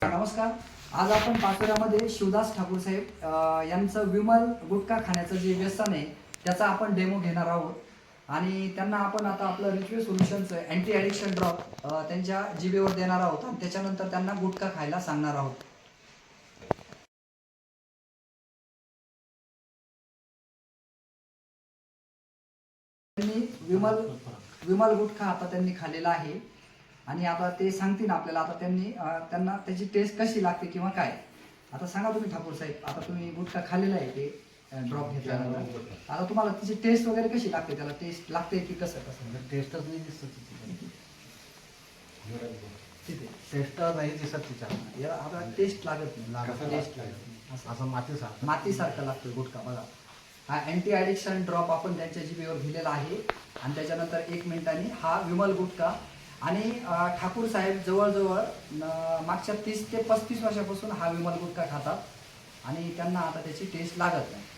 नमस्कार. आज आपण पाचोऱ्यामध्ये शिवदास ठाकूर साहेब यांचं विमल गुटखा खाण्याचं जे व्यसन आहे त्याचा आपण डेमो घेणार आहोत आणि त्यांना आपण आता आपलं रिच्युअल सोल्युशनचं अँटी ॲडिक्शन ड्रॉप त्यांच्या जिभेवर देणार आहोत आणि त्याच्यानंतर त्यांना गुटखा खायला सांगणार आहोत. त्यांनी विमल गुटखा आता त्यांनी खाल्लेला आहे आणि आता ते सांगतील आपल्याला आता त्यांना त्याची टेस्ट कशी लागते किंवा काय. आता सांगा तुम्ही ठाकूर साहेब, आता तुम्ही गुटखा खाल्लेला आहे ते ड्रॉप घेतल्यानंतर आता तुम्हाला त्याची टेस्ट वगैरे कशी लागते, त्याला टेस्ट लागते की कसं टेस्टच नाही दिसत तिथे टेस्ट नाही दिसत तिच्या आता टेस्ट लागत नाही, टेस्ट लागत असं मातीसारखं लागतं गुटखा. बघा, हा अँटी ॲडिक्शन ड्रॉप आपण त्यांच्या जिभेवर दिलेला आहे आणि त्याच्यानंतर 1 मिनिटांनी हा विमल गुटखा. आणि ठाकूर साहेब जवळजवळ मागच्या 30 ते 35 वर्षापासून हा विमल गुटखा खातात आणि त्यांना आता त्याची टेस्ट लागत नाही.